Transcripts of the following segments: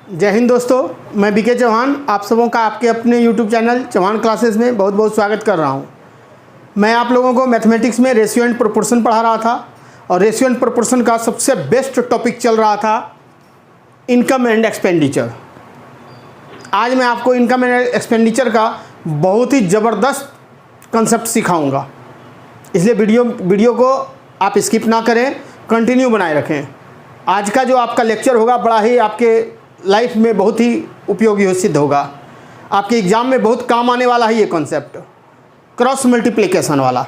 जय हिंद दोस्तों, मैं बीके चौहान आप सबों का आपके अपने YouTube चैनल चौहान क्लासेस में बहुत बहुत स्वागत कर रहा हूं। मैं आप लोगों को मैथमेटिक्स में रेशियो एंड प्रोपोर्शन पढ़ा रहा था और रेशियो एंड प्रोपोर्शन का सबसे बेस्ट टॉपिक चल रहा था इनकम एंड एक्सपेंडिचर। आज मैं आपको इनकम एंड एक्सपेंडिचर का बहुत ही ज़बरदस्त कंसेप्ट सिखाऊँगा, इसलिए वीडियो को आप स्किप ना करें, कंटिन्यू बनाए रखें। आज का जो आपका लेक्चर होगा बड़ा ही आपके लाइफ में बहुत ही उपयोगी सिद्ध होगा। आपके एग्ज़ाम में बहुत काम आने वाला है ये कॉन्सेप्ट, क्रॉस मल्टीप्लिकेशन वाला।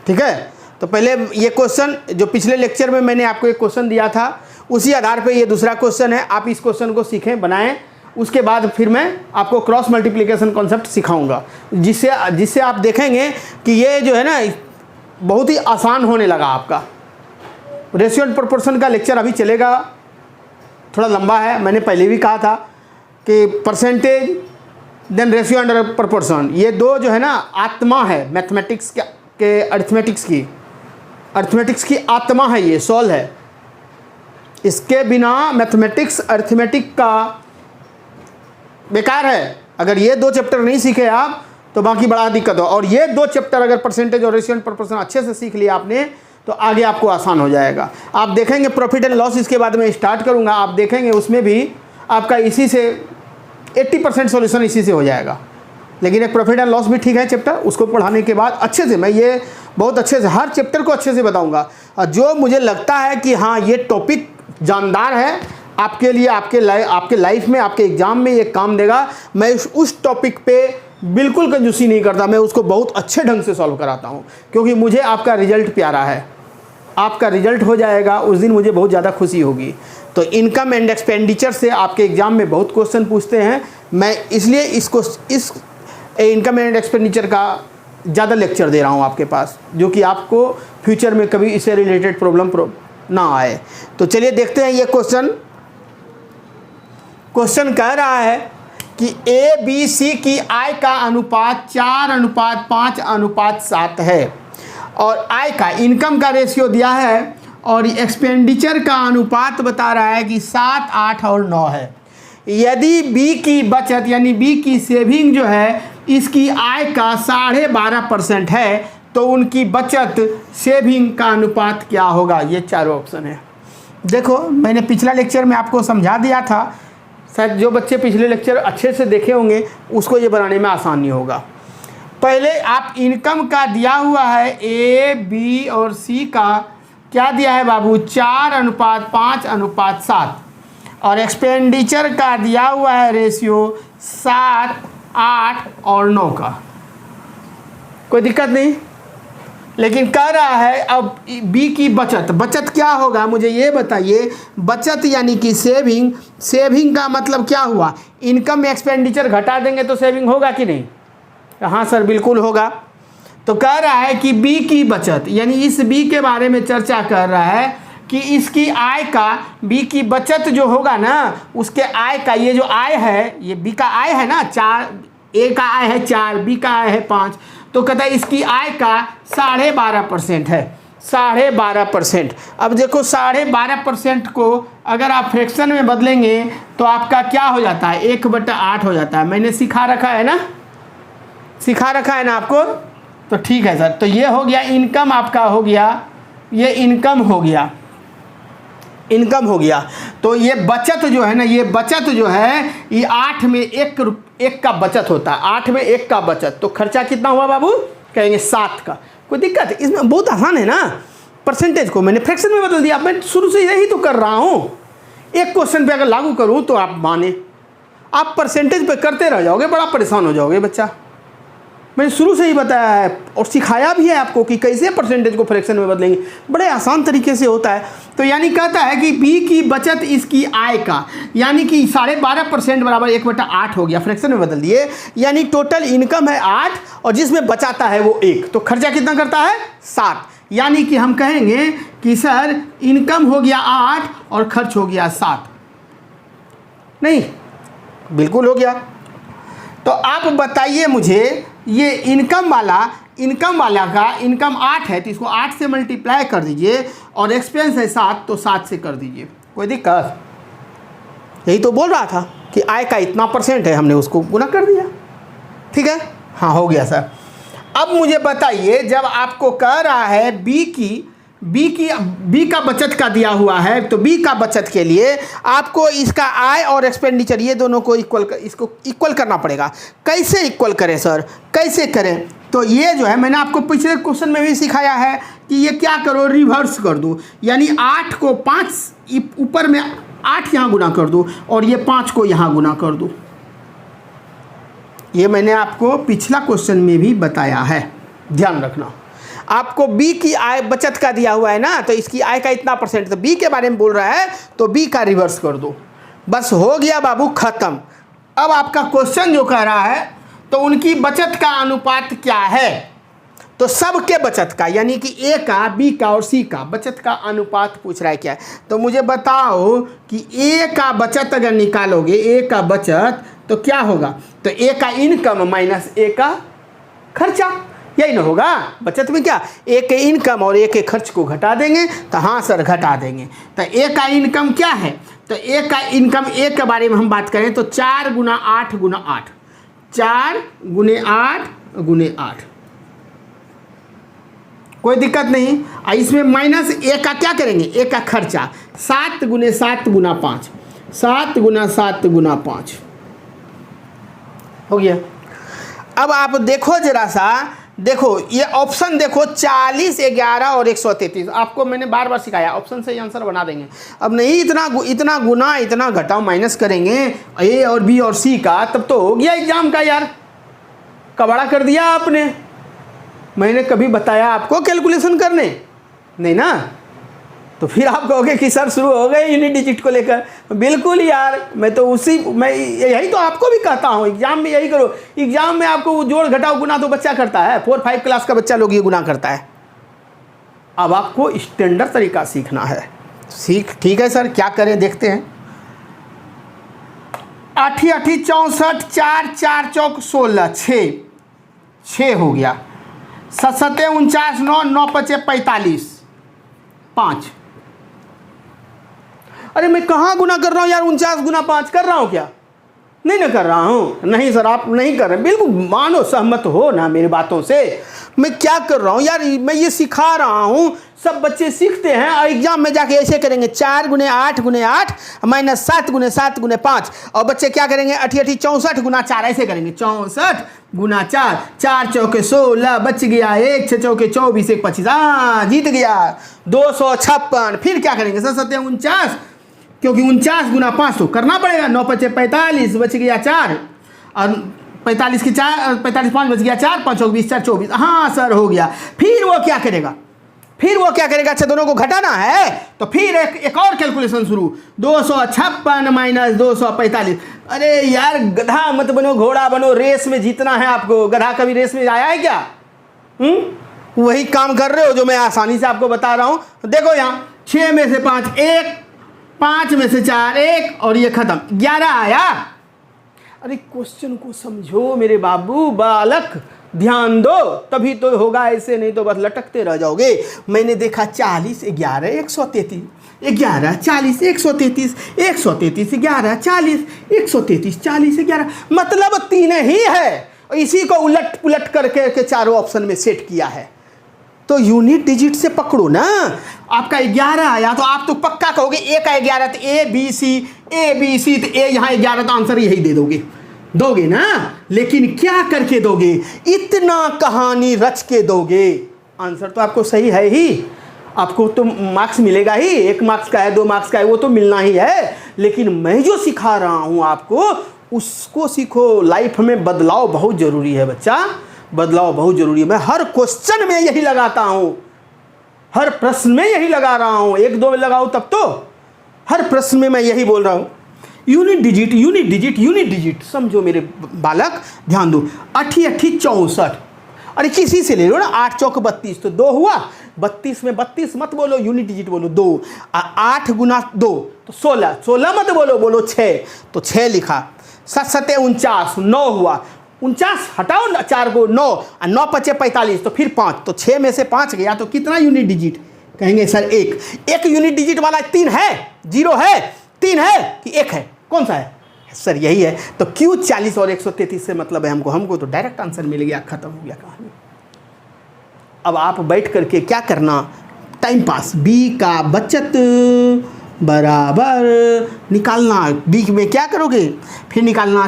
ठीक है, तो पहले ये क्वेश्चन जो पिछले लेक्चर में मैंने आपको एक क्वेश्चन दिया था, उसी आधार पे ये दूसरा क्वेश्चन है। आप इस क्वेश्चन को सीखें, बनाएं, उसके बाद फिर मैं आपको क्रॉस मल्टीप्लिकेशन कॉन्सेप्ट सिखाऊंगा, जिससे आप देखेंगे कि ये जो है ना बहुत ही आसान होने लगा आपका। रेशियो एंड प्रोपोर्शन का लेक्चर अभी चलेगा, थोड़ा लंबा है। मैंने पहले भी कहा था कि percentage then ratio and proportion, ये दो जो है ना आत्मा है मैथमेटिक्स के अर्थमेटिक्स की आत्मा है, ये सोल है। इसके बिना मैथमेटिक्स अर्थमेटिक का बेकार है। अगर ये दो चैप्टर नहीं सीखे आप तो बाकी बड़ा दिक्कत हो। और ये दो चैप्टर अगर परसेंटेज और रेशियो एंड प्रोपोर्शन अच्छे से सीख लिया आपने तो आगे आपको आसान हो जाएगा। आप देखेंगे प्रॉफिट एंड लॉस, इसके बाद मैं स्टार्ट करूंगा, आप देखेंगे उसमें भी आपका इसी से 80% सॉल्यूशन इसी से हो जाएगा। लेकिन एक प्रॉफिट एंड लॉस भी ठीक है चैप्टर, उसको पढ़ाने के बाद अच्छे से मैं ये बहुत अच्छे से हर चैप्टर को अच्छे से बताऊंगा। और जो मुझे लगता है कि हाँ ये टॉपिक जानदार है आपके लिए, आपके लाइफ में, आपके एग्जाम में ये काम देगा, मैं उस टॉपिक पे बिल्कुल कंजूसी नहीं करता, मैं उसको बहुत अच्छे ढंग से सॉल्व कराता हूँ, क्योंकि मुझे आपका रिजल्ट प्यारा है। आपका रिजल्ट हो जाएगा उस दिन मुझे बहुत ज़्यादा खुशी होगी। तो इनकम एंड एक्सपेंडिचर से आपके एग्जाम में बहुत क्वेश्चन पूछते हैं, मैं इसलिए इस इनकम एंड एक्सपेंडिचर का ज़्यादा लेक्चर दे रहा हूँ आपके पास, जो कि आपको फ्यूचर में कभी इससे रिलेटेड प्रॉब्लम ना आए। तो चलिए देखते हैं ये क्वेश्चन कह रहा है कि ए बी सी की आय का अनुपात 4:5:7 है और आय का इनकम का रेशियो दिया है और एक्सपेंडिचर का अनुपात बता रहा है कि 7, 8 और 9 है। यदि बी की बचत यानी बी की सेविंग जो है इसकी आय का 12.5% है तो उनकी बचत सेविंग का अनुपात क्या होगा। ये चारों ऑप्शन है। देखो मैंने पिछला लेक्चर में आपको समझा दिया था, शायद जो बच्चे पिछले लेक्चर अच्छे से देखे होंगे उसको ये बनाने में आसानी होगा। पहले आप इनकम का दिया हुआ है ए बी और सी का क्या दिया है बाबू 4:5:7 और एक्सपेंडिचर का दिया हुआ है रेशियो 7, 8 और 9 का। कोई दिक्कत नहीं, लेकिन कह रहा है अब बी की बचत क्या होगा मुझे ये बताइए। बचत यानी कि सेविंग का मतलब क्या हुआ, इनकम में एक्सपेंडिचर घटा देंगे तो सेविंग होगा कि नहीं। हाँ सर बिल्कुल होगा। तो कह रहा है कि बी की बचत यानी इस बी के बारे में चर्चा कर रहा है कि इसकी आय का, बी की बचत जो होगा ना उसके आय का, ये जो आय है ये बी का आय है ना 4, ए का आय है 4, बी का आय है 5, तो कहता है इसकी आय का 12.5% है। 12.5%। अब देखो 12.5% को अगर आप फ्रैक्शन में बदलेंगे तो आपका क्या हो जाता है 1/8 हो जाता है। मैंने सिखा रखा है ना आपको, तो ठीक है सर। तो ये हो गया इनकम, आपका हो गया ये इनकम हो गया। तो ये बचत जो है ना, ये बचत जो है ये 8 में 1 का बचत होता है। 8 में 1 का बचत, तो खर्चा कितना हुआ बाबू, कहेंगे 7 का। कोई दिक्कत है इसमें, बहुत आसान है ना। परसेंटेज को मैंने फ्रैक्शन में बदल दिया, मैं शुरू से यही तो कर रहा हूँ। एक क्वेश्चन पे अगर लागू करूँ तो आप माने, आप परसेंटेज पे करते रह जाओगे, बड़ा परेशान हो जाओगे बच्चा। मैंने शुरू से ही बताया है और सिखाया भी है आपको कि कैसे परसेंटेज को फ्रैक्शन में बदलेंगे, बड़े आसान तरीके से होता है। तो यानी कहता है कि बी की बचत इसकी आय का यानी कि 12.5% बराबर 1/8 हो गया, फ्रैक्शन में बदल दिए। यानी टोटल इनकम है 8 और जिसमें बचाता है वो 1, तो खर्चा कितना करता है 7। यानी कि हम कहेंगे कि सर इनकम हो गया 8 और खर्च हो गया 7। नहीं बिल्कुल हो गया। तो आप बताइए मुझे, ये इनकम वाला का इनकम 8 है तो इसको 8 से मल्टीप्लाई कर दीजिए और एक्सपेंस है 7 तो 7 से कर दीजिए। कोई दिक्कत यही तो बोल रहा था कि आय का इतना % है, हमने उसको गुना कर दिया। ठीक है, हाँ हो गया सर। अब मुझे बताइए, जब आपको कह रहा है बी का बचत का दिया हुआ है, तो बी का बचत के लिए आपको इसका आय और एक्सपेंडिचर ये दोनों को इसको इक्वल करना पड़ेगा। कैसे इक्वल करें सर, कैसे करें? तो ये जो है मैंने आपको पिछले क्वेश्चन में भी सिखाया है कि ये क्या करो, रिवर्स कर दो, यानी 8 को 5 ऊपर में 8 यहाँ गुना कर दो और ये 5 को यहाँ गुना कर दो। ये मैंने आपको पिछला क्वेश्चन में भी बताया है, ध्यान रखना। आपको बी की आय बचत का दिया हुआ है ना, तो इसकी आय का इतना %, तो बी के बारे में बोल रहा है तो बी का रिवर्स कर दो, बस हो गया बाबू ख़त्म। अब आपका क्वेश्चन जो कह रहा है तो उनकी बचत का अनुपात क्या है, तो सबके बचत का, यानी कि ए का, बी का और सी का बचत का अनुपात पूछ रहा है क्या है। तो मुझे बताओ कि ए का बचत अगर निकालोगे, ए का बचत तो क्या होगा, तो ए का इनकम माइनस ए का खर्चा, यही ना होगा बचत में। क्या, ए के इनकम और ए के खर्च को घटा देंगे, तो हाँ सर घटा देंगे। तो ए का इनकम क्या है, तो ए का इनकम, ए के बारे में हम बात करें तो 4 गुना 8 गुना 8, 4 गुने 8 गुने 8, कोई दिक्कत नहीं। इसमें माइनस ए का क्या करेंगे, ए का खर्चा, 7 गुने 7 गुना 5, 7 गुना 7 गुना 5 हो गया। अब आप देखो जरा सा, देखो ये ऑप्शन देखो, 40, 11 और 133। आपको मैंने बार बार सिखाया, ऑप्शन से ही आंसर बना देंगे। अब नहीं इतना गुना इतना घटाओ माइनस करेंगे ए और बी और सी का, तब तो हो गया एग्जाम का यार, कबाड़ा कर दिया आपने। मैंने कभी बताया आपको कैलकुलेशन करने? नहीं ना। तो फिर आप कहोगे कि सर शुरू हो गए यूनिट डिजिट को लेकर। बिल्कुल यार, मैं यही तो आपको भी कहता हूँ, एग्जाम में यही करो। एग्जाम में आपको जोड़ घटाओ गुना तो बच्चा करता है, 4-5 क्लास का बच्चा लोग ये गुना करता है। अब आपको स्टैंडर्ड तरीका सीखना है। ठीक है सर, क्या करें देखते हैं। 8 8 64, 4 4 चौक 16, 6 हो गया। 7 7 49, 9 9 5 45, 5। अरे मैं कहाँ गुना कर रहा हूँ यार, 49 गुना 5 कर रहा हूँ क्या? नहीं ना कर रहा हूँ। नहीं सर आप नहीं कर रहे, बिल्कुल मानो, सहमत हो ना मेरी बातों से। मैं क्या कर रहा हूँ यार, मैं ये सिखा रहा हूँ, सब बच्चे सीखते हैं और एग्जाम में जाके ऐसे करेंगे, 4 गुने 8 गुने 8 माइनस 7 गुने 7 गुने 5। और बच्चे क्या करेंगे, 8 8 64 गुना 4 ऐसे करेंगे, 64 गुना 4, 4 चौके 16, बच गया 1, 6 चौके 24, 1 25, हाँ जीत गया 256। फिर क्या करेंगे, 7 7 49, क्योंकि 49 गुना 5 तो करना पड़ेगा, 9 5 45, बच गया 4, और 45 की 4, 45 5 बच गया 4, 5 20 4 24, हाँ सर हो गया। फिर वो क्या करेगा, अच्छा दोनों को घटाना है, तो फिर एक और कैलकुलेशन शुरू, 256 माइनस 245। अरे यार गधा मत बनो, घोड़ा बनो, रेस में जीतना है आपको। गधा कभी रेस में आया है क्या? वही काम कर रहे हो जो मैं आसानी से आपको बता रहा हूँ। देखो यहाँ 6 में से 5 1, 5 में से 4 1, और ये खत्म, 11 आया। अरे क्वेश्चन को समझो मेरे बाबू बालक, ध्यान दो तभी तो होगा, ऐसे नहीं तो बस लटकते रह जाओगे। मैंने देखा 40 11 133, 11 40 133, 133 11 40, 133 40 11, मतलब 3 ही है। इसी को उलट पुलट करके चारों ऑप्शन में सेट किया है। तो यूनिट डिजिट से पकड़ो ना। आपका 11 आया तो आप तो पक्का कहोगे ए का 11, तो ए बी सी तो ए यहाँ 11, तो आंसर यही दे दोगे ना। लेकिन क्या करके दोगे, इतना कहानी रच के दोगे, आंसर तो आपको सही है ही, आपको तो मार्क्स मिलेगा ही, 1 मार्क्स का है 2 मार्क्स का है वो तो मिलना ही है। लेकिन मैं जो सिखा रहा हूँ आपको उसको सीखो। लाइफ में बदलाव बहुत ज़रूरी है बच्चा, बदलाव बहुत ज़रूरी है। मैं हर क्वेश्चन में यही लगाता हूँ, हर प्रश्न में यही लगा रहा हूँ, 1-2 में लगाऊँ तब तो, हर प्रश्न में मैं यही बोल रहा हूँ। यूनिट डिजिट समझो मेरे बालक, ध्यान दो। 8 8 64, अरे किसी से ले लो ना, 8 चौक 32, तो 2 हुआ। 32 में 32 मत बोलो, यूनिट डिजिट बोलो 2। 8 गुना 2 तो 16, 16 मत बोलो 6, तो 6 लिखा। 7 7 49, 9 हुआ। 49 हटाओ 4 को, 9 और 9 5 45, तो फिर 5, तो 6 में से 5 गया, तो कितना यूनिट डिजिट? कहेंगे सर 1 यूनिट डिजिट वाला 3 है, 0 है, 3 है कि 1 है? कौन सा है सर? यही है। तो क्यों 40 और 133 से मतलब है हमको तो डायरेक्ट आंसर मिल गया, खत्म हो गया कहानी। अब आप बैठ करके क्या करना, टाइम पास, बी का बचत बराबर निकालना। बी में क्या करोगे, फिर निकालना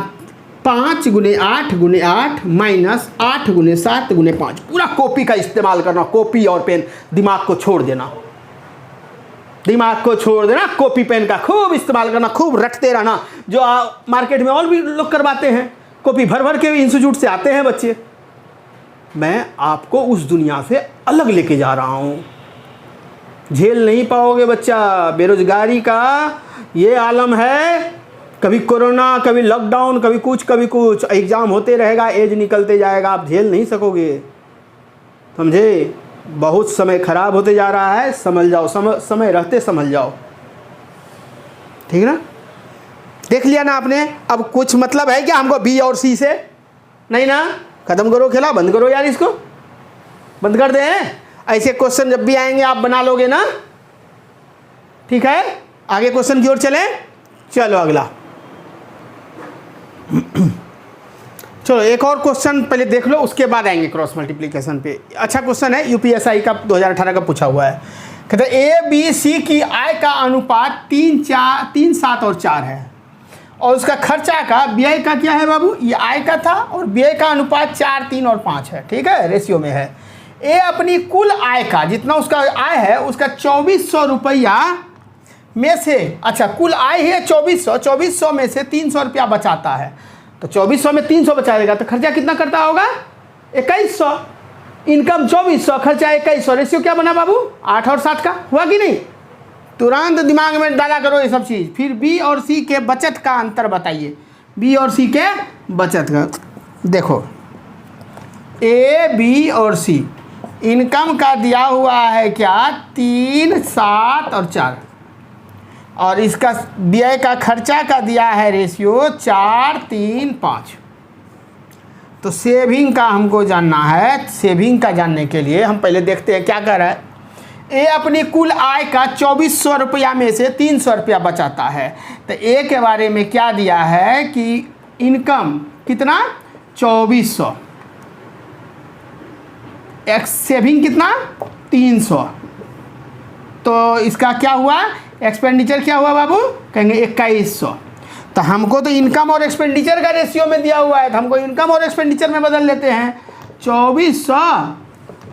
5 × 8 × 8 माइनस 8 × 7 × 5। पूरा कॉपी का इस्तेमाल करना, कॉपी और पेन, दिमाग को छोड़ देना, दिमाग को छोड़ देना, कॉपी पेन का खूब इस्तेमाल करना, खूब रटते रहना। जो मार्केट में और भी लोग करवाते हैं, कॉपी भर भर के इंस्टीट्यूट से आते हैं बच्चे। मैं आपको उस दुनिया से अलग लेके जा रहा हूँ। झेल नहीं पाओगे बच्चा, बेरोजगारी का ये आलम है। कभी कोरोना, कभी लॉकडाउन, कभी कुछ एग्ज़ाम होते रहेगा, एज निकलते जाएगा, आप झेल नहीं सकोगे, समझे। बहुत समय खराब होते जा रहा है, समझ जाओ, समय रहते समझ जाओ, ठीक ना। देख लिया ना आपने। अब कुछ मतलब है क्या हमको बी और सी से? नहीं ना। खत्म करो खेला, बंद करो यार, इसको बंद कर दें। ऐसे क्वेश्चन जब भी आएंगे आप बना लोगे ना, ठीक है। आगे क्वेश्चन की ओर चलें। चलो अगला चलो एक और क्वेश्चन पहले देख लो, उसके बाद आएंगे क्रॉस मल्टीप्लिकेशन पे। अच्छा क्वेश्चन है, यूपीएसआई का 2018 का पूछा हुआ है। कहते हैं ए बी सी की आय का अनुपात 3, 7 और 4 है, और उसका खर्चा का व्यय का क्या है बाबू, ये आय का था, और व्यय का अनुपात 4, 3 और 5 है, ठीक है, रेशियो में है। ए अपनी कुल आय का, जितना उसका आय है उसका 2400 रुपया में से, अच्छा कुल आय है 2400 में से 300 रुपया बचाता है। तो 2400 में 300 बचा देगा तो खर्चा कितना करता होगा, 2100। इनकम 2400, खर्चा 2100, रेशियो क्या बना बाबू, 8 और 7 का। हुआ कि नहीं? तुरंत दिमाग में डाला करो ये सब चीज़। फिर बी और सी के बचत का अंतर बताइए। बी और सी के बचत का देखो, ए बी और सी, इनकम का दिया हुआ है क्या, 3, 7 और 4, और इसका व्यय का खर्चा का दिया है रेशियो 4, 3, 5। तो सेविंग का हमको जानना है। सेविंग का जानने के लिए हम पहले देखते हैं क्या कर रहा है। ए अपनी कुल आय का 2400 रुपया में से 300 रुपया बचाता है। तो ए के बारे में क्या दिया है कि इनकम कितना, 2400, एक्स सेविंग कितना, 300। तो इसका क्या हुआ, एक्सपेंडिचर क्या हुआ बाबू, कहेंगे 2100। तो हमको तो इनकम और एक्सपेंडिचर का रेशियो में दिया हुआ है, तो हमको इनकम और एक्सपेंडिचर में बदल लेते हैं। 2400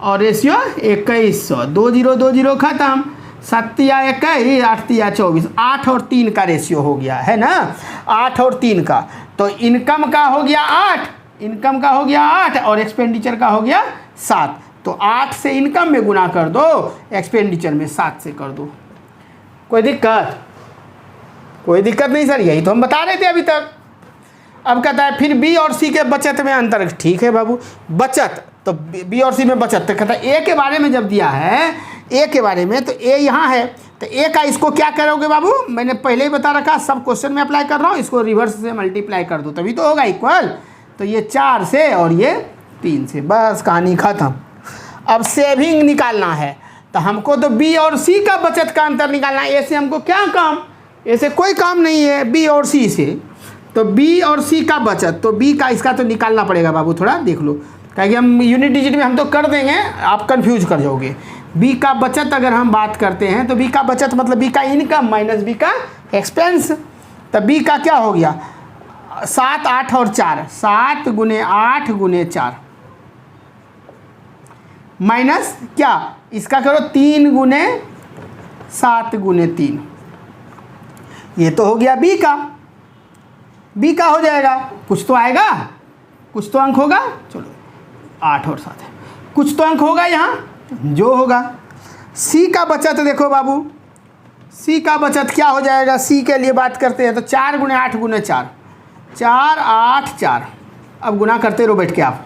और रेशियो 2100, 20 खत्म, 7 या 21, 8 या 24, 8 और 3 का रेशियो हो गया है ना, 8 और 3 का। तो इनकम का हो गया 8, इनकम का हो गया 8 और एक्सपेंडिचर का हो गया 7। तो 8 से इनकम में गुना कर दो, एक्सपेंडिचर में 7 से कर दो। कोई दिक्कत? कोई दिक्कत नहीं सर, यही तो हम बता रहे थे अभी तक। अब कहता है फिर बी और सी के बचत में अंतर। ठीक है बाबू, बचत तो बी और सी में बचत। तो कहता है ए के बारे में जब दिया है, ए के बारे में, तो ए यहाँ है, तो ए का इसको क्या करोगे बाबू, मैंने पहले ही बता रखा, सब क्वेश्चन में अप्लाई कर रहा हूँ, इसको रिवर्स से मल्टीप्लाई कर दो तभी तो होगा इक्वल। तो ये 4 से और ये 3 से, बस कहानी खत्म। अब सेविंग निकालना है, तो हमको तो बी और सी का बचत का अंतर निकालना है। ए से हमको क्या काम, ए से कोई काम नहीं है, बी और सी से। तो बी और सी का बचत, तो बी का इसका तो निकालना पड़ेगा बाबू, थोड़ा देख लो, क्योंकि हम यूनिट डिजिट में हम तो कर देंगे, आप कंफ्यूज कर जाओगे। बी का बचत अगर हम बात करते हैं तो बी का बचत मतलब बी का इनकम माइनस बी का एक्सपेंस। तो बी का क्या हो गया, 7, 8 और 4, 7 × 8 × 4 माइनस क्या, इसका करो 3 × 7 × 3, ये तो हो गया बी का। बी का हो जाएगा, कुछ तो आएगा, कुछ तो अंक होगा। चलो 8 और 7 है, कुछ तो अंक होगा यहाँ जो होगा। सी का बचत देखो बाबू, सी का बचत क्या हो जाएगा, सी के लिए बात करते हैं तो 4 × 8 × 4, 4, 8, 4, अब गुना करते रहो बैठ के आप,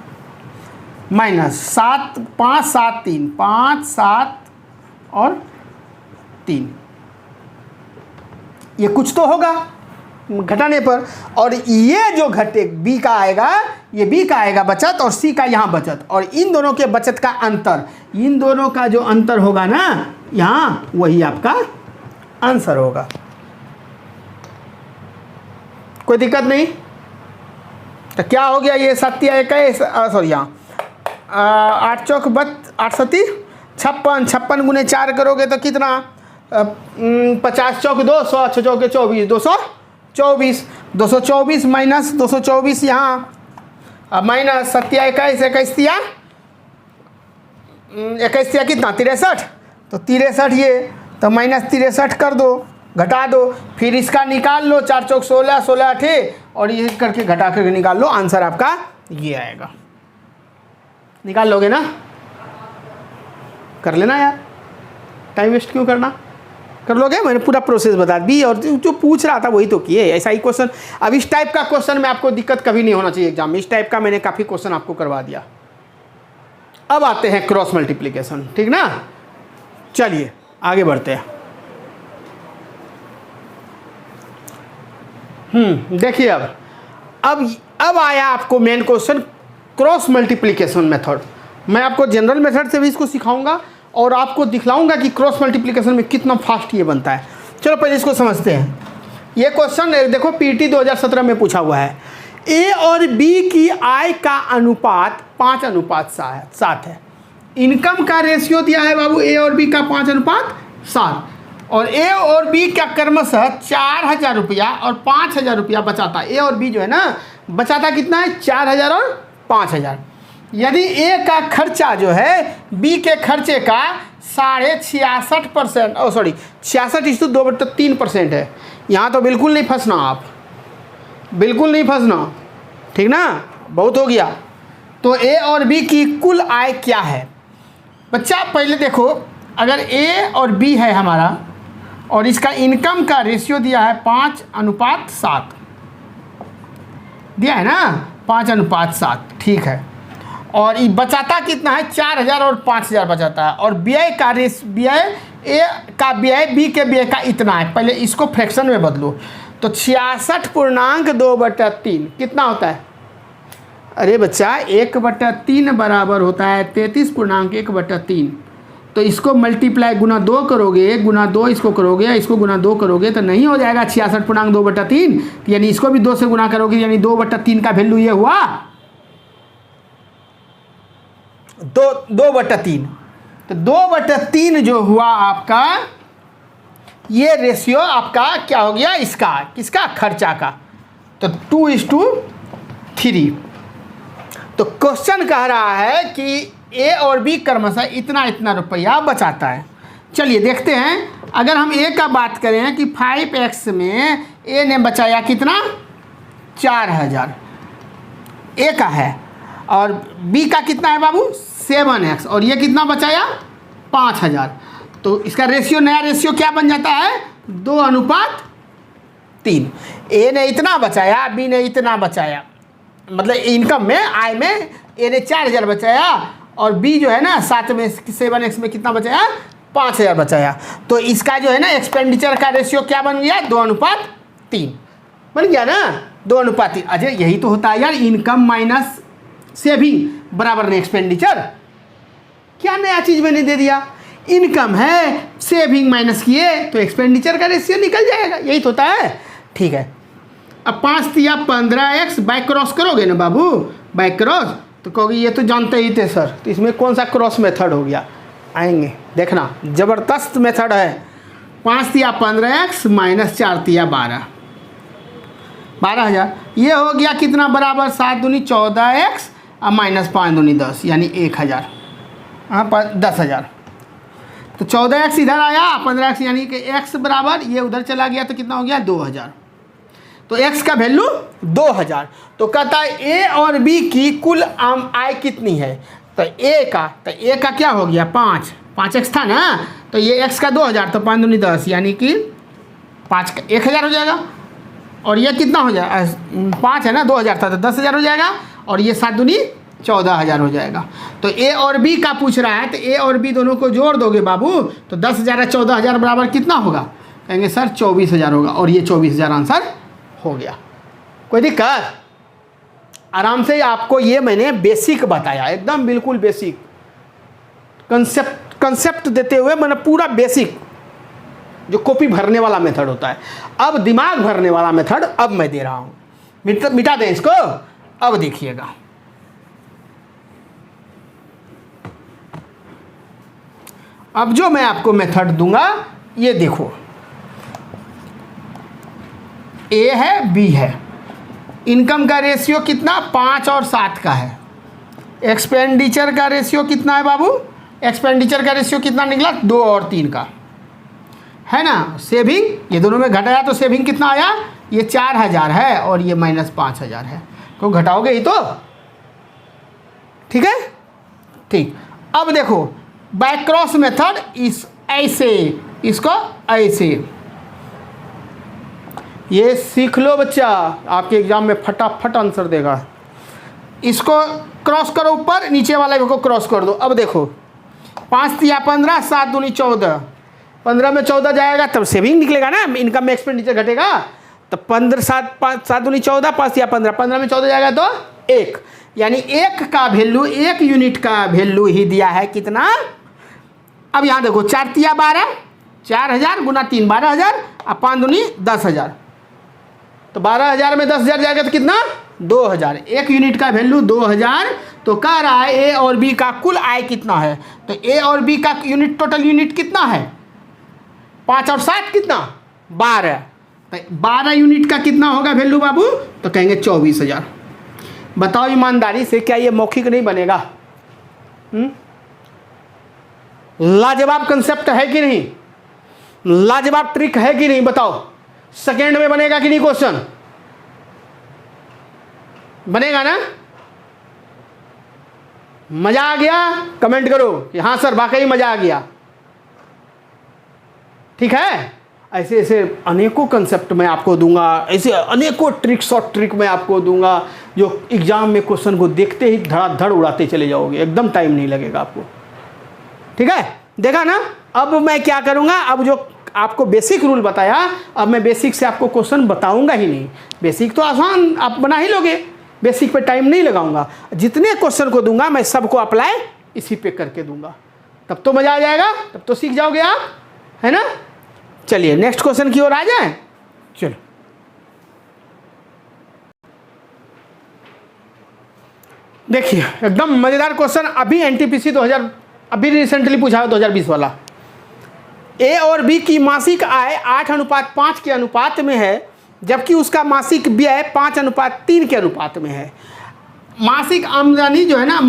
माइनस 7, 5, 7, 3, 5, 7 और 3, ये कुछ तो होगा घटाने पर। और ये जो घटे बी का आएगा, ये बी का आएगा बचत और सी का यहाँ बचत, और इन दोनों के बचत का अंतर, इन दोनों का जो अंतर होगा ना यहाँ, वही आपका आंसर होगा। कोई दिक्कत नहीं। तो क्या हो गया ये 7 या 21, सॉरी यहाँ 8 चौक 8 सती 56, 56 गुने 4 करोगे तो कितना 50 चौक 200, 6 चौके 24, 224, 224 माइनस 224 यहाँ माइनस 7 या 21, 21 या 21 या कितना 63, तो 63 ये, तो माइनस 63 कर दो, घटा दो, फिर इसका निकाल लो 4 चौक 16, 16 8 और ये करके घटा करके निकाल लो, आंसर आपका ये आएगा। निकाल लोगे ना? कर लेना यार, टाइम वेस्ट क्यों करना, कर लोगे। मैंने पूरा प्रोसेस बता दी और जो पूछ रहा था वही तो किए। ऐसा ही क्वेश्चन, अब इस टाइप का क्वेश्चन में आपको दिक्कत कभी नहीं होना चाहिए एग्जाम में। इस टाइप का मैंने काफ़ी क्वेश्चन आपको करवा दिया। अब आते हैं क्रॉस मल्टीप्लिकेशन, ठीक ना। चलिए आगे बढ़ते हैं। देखिए अब आया आपको main question, cross multiplication method. मैं आपको जनरल मेथड से भी इसको सिखाऊंगा और आपको दिखलाऊंगा कि क्रॉस मल्टीप्लिकेशन में कितना फास्ट ये बनता है। चलो पहले इसको समझते हैं। ये क्वेश्चन देखो पीटी 2017 में पूछा हुआ है। ए और बी की आय का अनुपात 5:7 है। इनकम का रेशियो दिया है बाबू ए और बी का 5:7 और ए और बी का क्रमशः 4,000 रुपया और 5,000 रुपया बचाता है। ए और बी जो है ना बचाता कितना है 4,000 और 5,000। यदि ए का खर्चा जो है बी के खर्चे का 66.5%, 66:2/3% है। यहाँ तो बिल्कुल नहीं फंसना, आप बिल्कुल नहीं फंसना, ठीक ना। बहुत हो गया। तो ए और बी की कुल आय क्या है बच्चा? पहले देखो, अगर ए और बी है हमारा और इसका इनकम का रेशियो दिया है 5:7 दिया है ना, 5:7, ठीक है। और ये बचाता कितना है 4,000 और 5,000 बचाता है। और व्यय का व्यय ए का व्यय बी के व्यय का इतना है। पहले इसको फ्रैक्शन में बदलो तो 66.2/3 कितना होता है? अरे बच्चा 1/3 बराबर होता है 33.1/3। तो इसको मल्टीप्लाई गुना 2 करोगे, गुना 2 इसको करोगे, इसको गुना 2 करोगे तो नहीं हो जाएगा 66.2/3, यानी इसको भी 2 से गुना करोगे, यानी 2/3 का वैल्यू ये हुआ 2/3। तो 2/3 जो हुआ आपका, ये रेशियो आपका क्या हो गया इसका, किसका, खर्चा का। तो 2:3। तो क्वेश्चन कह रहा है कि ए और बी क्रमशः इतना इतना रुपया बचाता है। चलिए देखते हैं। अगर हम ए का बात करें कि 5x में ए ने बचाया कितना 4,000 ए का है, और बी का कितना है बाबू 7x, और ये कितना बचाया 5,000। तो इसका रेशियो, नया रेशियो क्या बन जाता है 2:3। ए ने इतना बचाया, बी ने इतना बचाया, मतलब इनकम में, आय में ए ने 4,000 बचाया और बी जो है ना 7x में कितना बचाया 5,000 बचाया। तो इसका जो है ना एक्सपेंडिचर का रेशियो क्या बन गया 2:3 बन गया ना, 2:3। अजय यही तो होता है यार, इनकम माइनस सेविंग बराबर ने एक्सपेंडिचर। क्या नया चीज़ मैंने दे दिया? इनकम है, सेविंग माइनस किए तो एक्सपेंडिचर का रेशियो निकल जाएगा, यही तो होता है, ठीक है। अब 5 या 15x बाय क्रॉस करोगे ना बाबू, बाय क्रॉस, तो कहोगे ये तो जानते ही थे सर, तो इसमें कौन सा क्रॉस मेथड हो गया? आएंगे देखना, ज़बरदस्त मेथड है। 5 या 15x माइनस 4 या 12,000। ये हो गया कितना बराबर 7 दूनी 14x और माइनस 5 दूनी 10, यानी 1,000, हाँ 10,000। तो 14x इधर आया, 15x यानी कि x बराबर ये उधर चला गया तो कितना हो गया 2,000। तो x का वैल्यू 2,000। तो कहता है ए और बी की कुल आय कितनी है? तो ए का क्या हो गया 5x था ना, तो ये x का 2,000, तो 5 दूनी 10 यानी कि 5 का 1,000 हो जाएगा। और ये कितना हो जाएगा 5 है ना, 2,000 था तो 10,000 हो जाएगा, और ये 7 दूनी 14,000 हो जाएगा। तो ए और बी का पूछ रहा है, तो ए और बी दोनों को जोड़ दोगे बाबू तो 10,000 और 14,000 बराबर कितना होगा? कहेंगे सर 24,000 होगा, और ये 24,000 आंसर हो गया। कोई दिक्कत? आराम से आपको ये मैंने बेसिक बताया, एकदम बिल्कुल बेसिक कंसेप्ट देते हुए मैंने पूरा बेसिक, जो कॉपी भरने वाला मेथड होता है। अब दिमाग भरने वाला मेथड अब मैं दे रहा हूँ। मिटा दें इसको। अब देखिएगा, अब जो मैं आपको मेथड दूंगा ये देखो, ए है बी है, इनकम का रेशियो कितना 5 और 7 का है, एक्सपेंडिचर का रेशियो कितना है बाबू, एक्सपेंडिचर का रेशियो कितना निकला 2 और 3 का है ना। सेविंग ये दोनों में घटाया तो सेविंग कितना आया, ये 4000 है और ये -5000 है, तो घटाओगे ही तो, ठीक है। ठीक, अब देखो बाय क्रॉस मेथड इस ऐसे, इसको ऐसे, ये सीख लो बच्चा, आपके एग्जाम में फटाफट आंसर देगा। इसको क्रॉस करो ऊपर, नीचे वाले को क्रॉस कर दो। अब देखो 5 तिया 15, 7 दूनी 14, 15 में 14 जाएगा तब सेविंग निकलेगा ना, इनकम में एक्सपेंडिचर घटेगा, तो 15 7 दूनी 14, 5 तिया 15, 15 में 14 जाएगा तो 1, यानी 1 का वैल्यू, 1 यूनिट का वैल्यू ही दिया है कितना। अब यहाँ देखो 4 तिया 12, 4000 गुना 3 12000 और 5 दूनी 10000, तो 12000 में 10000 जाएगा तो कितना 2000, 1 यूनिट का वैल्यू 2000। तो कह रहा है ए और बी का कुल आय कितना है, तो ए और बी का यूनिट टोटल यूनिट कितना है 5 और 7 कितना 12, तो 12 यूनिट का कितना होगा वैल्यू बाबू, तो कहेंगे 24000। बताओ ईमानदारी से क्या ये मौखिक नहीं बनेगा? लाजवाब कंसेप्ट है कि नहीं, लाजवाब ट्रिक है कि नहीं, बताओ सेकेंड में बनेगा कि नहीं क्वेश्चन, बनेगा ना? मजा आ गया? कमेंट करो कि हाँ सर वाकई मजा आ गया। ठीक है, ऐसे ऐसे अनेकों कंसेप्ट मैं आपको दूंगा, ऐसे अनेकों ट्रिक्स और ट्रिक मैं आपको दूंगा जो एग्जाम में क्वेश्चन को देखते ही धड़ाधड़ उड़ाते चले जाओगे, एकदम टाइम नहीं लगेगा आपको। ठीक है, देखा ना। अब मैं क्या करूंगा, अब जो आपको बेसिक रूल बताया, अब मैं बेसिक से आपको क्वेश्चन बताऊंगा ही नहीं। बेसिक तो आसान आप बना ही लोगे, बेसिक पे टाइम नहीं लगाऊंगा। जितने क्वेश्चन को दूंगा मैं सबको अप्लाई इसी पे करके दूंगा, तब तो मजा आ जाएगा, तब तो सीख जाओगे आप, है ना। चलिए नेक्स्ट क्वेश्चन की ओर आ जाए। चलो देखिए, एकदम मजेदार क्वेश्चन, अभी एनटीपीसी 2000 अभी रिसेंटली पूछा है 2020 वाला। ए और बी की मासिक आय 8:5 के अनुपात में है, जबकि उसका मासिक व्यय 5:3 के अनुपात में है। मासिक आमदनी जो है ना,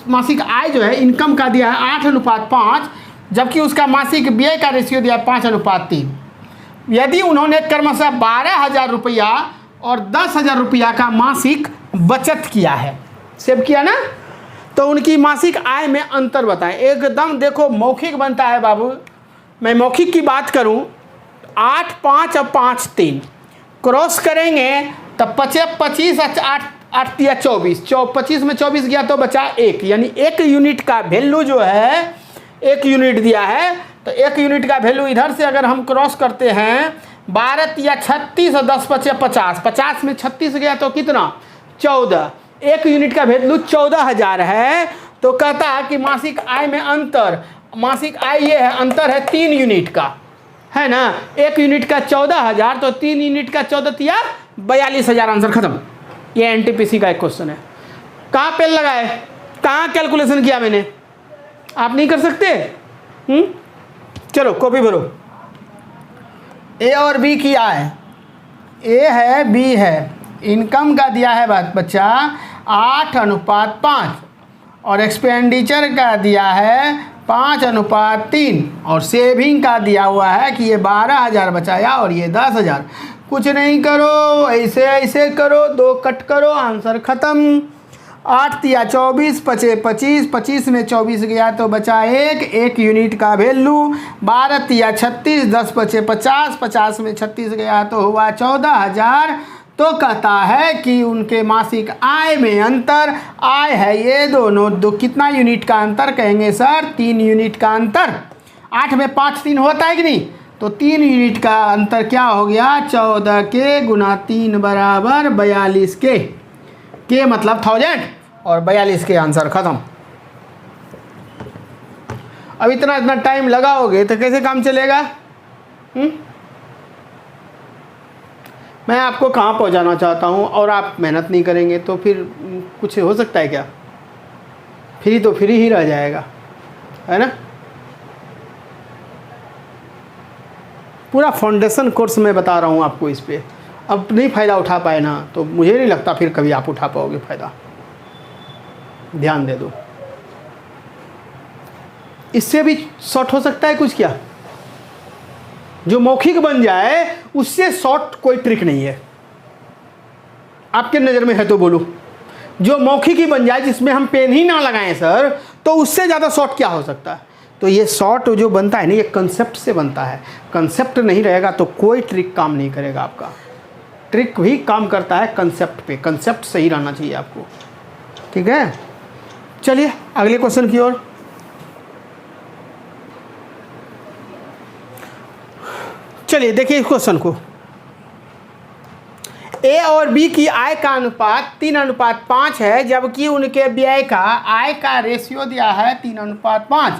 मासिक आय जो है इनकम का दिया है 8:5, जबकि उसका मासिक व्यय का रेशियो दिया है 5:3। यदि उन्होंने क्रमशः 12,000 रुपया और 10,000 रुपया का मासिक बचत किया है, सेव किया ना, तो उनकी मासिक आय में अंतर बताएं। एकदम देखो मौखिक बनता है बाबू। मैं मौखिक की बात करूं, 8 5 और 5 3 क्रॉस करेंगे तब 25 8 तिया 24, 25 में 24 गया तो बचा 1, यानी 1 यूनिट का वैल्यू जो है 1 यूनिट दिया है, तो 1 यूनिट का वैल्यू इधर से अगर हम क्रॉस करते हैं 12 तिया 36 और 10 5 50, 50 में 36 गया तो कितना 14, 1 यूनिट का वैल्यू 14,000 है। तो कहता है कि मासिक आय में अंतर, मासिक आय ये है, अंतर है 3 यूनिट का, है ना। 1 यूनिट का 14,000, तो 3 यूनिट का 14 तिया 42,000, आंसर खत्म। ये एनटीपीसी का एक क्वेश्चन है। कहाँ पेन लगाए, कहाँ कैलकुलेशन किया मैंने, आप नहीं कर सकते? चलो कॉपी भरो। ए और बी की आय, ए है बी है, इनकम का दिया है बच्चा 8:5 और एक्सपेंडिचर का दिया है 5:3 और सेविंग का दिया हुआ है कि ये 12,000 बचाया और ये 10,000। कुछ नहीं करो, ऐसे ऐसे करो, 2 कट करो, आंसर खत्म। 8 तिया 24, 25, 25 में 24 गया तो बचा 1 यूनिट का वैल्यू। 12 तिया 36, 10 5 50, 50 में 36 गया तो हुआ 14,000। तो कहता है कि उनके मासिक आय में अंतर, आय है ये दोनों, दो कितना यूनिट का अंतर, कहेंगे सर 3 यूनिट का अंतर। 8 में 5 3 होता है कि नहीं, तो 3 यूनिट का अंतर क्या हो गया, 14 के गुना 3 बराबर 42 के मतलब 1000 और 42 के, आंसर खत्म। अब इतना टाइम लगाओगे तो कैसे काम चलेगा? मैं आपको कहाँ पहुँचाना चाहता हूँ और आप मेहनत नहीं करेंगे तो फिर कुछ हो सकता है क्या? फ्री तो फ्री ही रह जाएगा, है ना। पूरा फाउंडेशन कोर्स मैं बता रहा हूँ आपको इस पे। अब नहीं फ़ायदा उठा पाए ना तो मुझे नहीं लगता फिर कभी आप उठा पाओगे फ़ायदा। ध्यान दे दो, इससे भी शॉर्ट हो सकता है कुछ क्या? जो मौखिक बन जाए उससे शॉर्ट कोई ट्रिक नहीं है। आपके नज़र में है तो बोलो। जो मौखिक ही बन जाए जिसमें हम पेन ही ना लगाएं सर, तो उससे ज़्यादा शॉर्ट क्या हो सकता है? तो ये शॉर्ट जो बनता है ना, ये कंसेप्ट से बनता है। कंसेप्ट नहीं रहेगा तो कोई ट्रिक काम नहीं करेगा आपका। ट्रिक भी काम करता है कंसेप्ट पे। कंसेप्ट सही रहना चाहिए आपको, ठीक है। चलिए अगले क्वेश्चन की ओर। चलिए देखिए इस क्वेश्चन को। ए और बी की आय का अनुपात 3:5 है, जबकि उनके व्यय का आय का रेशियो दिया है 3:5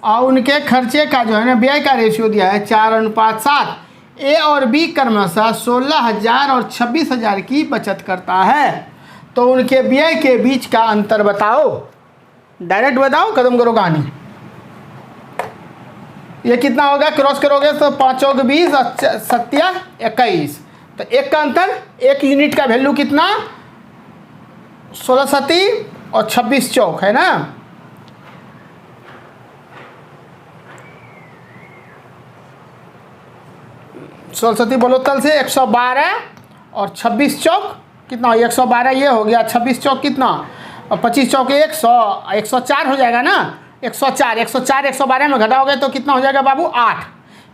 और उनके खर्चे का जो है ना व्यय का रेशियो दिया है 4:7। ए और बी क्रमशः 16,000 और 26,000 की बचत करता है, तो उनके व्यय के बीच का अंतर बताओ। डायरेक्ट बताओ, खत्म करो कहानी। ये कितना होगा? क्रॉस करोगे तो 5 चौक 20 और 7 21, तो एक का अंतर, एक यूनिट का वैल्यू कितना? 16 सती और 26 चौक, है ना। सरस्वती बोलो तल से 112 और 26 चौक कितना? 112 ये हो गया, 26 चौक कितना? और 25 चौक 104 हो जाएगा ना। 104 112 में घटाओगे तो कितना हो जाएगा बाबू? 8।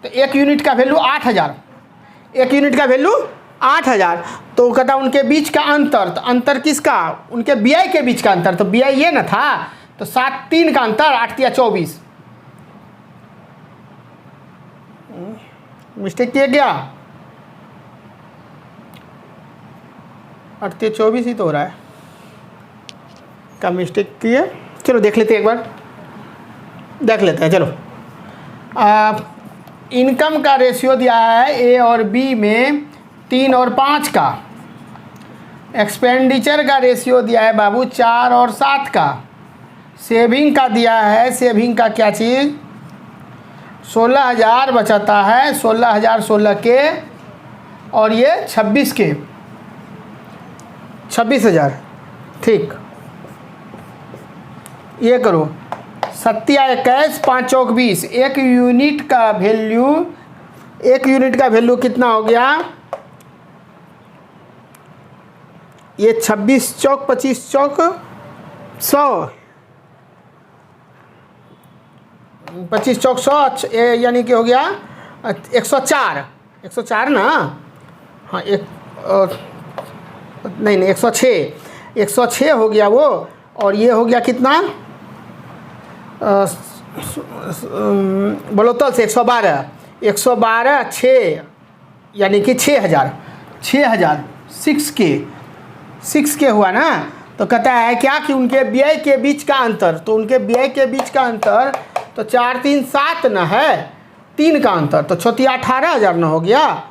तो एक यूनिट का वैल्यू 8,000, एक यूनिट का वैल्यू 8,000। तो कहता उनके बीच का अंतर, तो अंतर किसका? उनके व्यय के बीच का अंतर। तो व्यय ये ना था, तो 7 3 का अंतर, 8 या 24। मिस्टेक किया क्या? 8 24 ही तो हो रहा है। क्या मिस्टेक किए? चलो देख लेते हैं, एक बार देख लेते हैं। चलो इनकम का रेशियो दिया है ए और बी में 3 और 5 का। एक्सपेंडिचर का रेशियो दिया है बाबू 4 और 7 का। सेविंग का दिया है, सेविंग का क्या चीज़? 16,000 बचाता है, 16,000 16 के और ये 26 के, 26,000। ठीक, ये करो 7 21 5 चौक 20। एक यूनिट का वैल्यू कितना हो गया? ये 26 चौक 25 चौक 100, 25 चौक 100 यानी कि हो गया 104 ना। हाँ नहीं 106 हो गया वो। और ये हो गया कितना? बोलो तल से 112 6 यानी कि 6,000 6 के हुआ ना। तो कहता है क्या कि उनके व्यय के बीच का अंतर। तो उनके व्यय के बीच का अंतर तो 4 3 7 न है, 3 का अंतर, तो 18,000 न हो गया।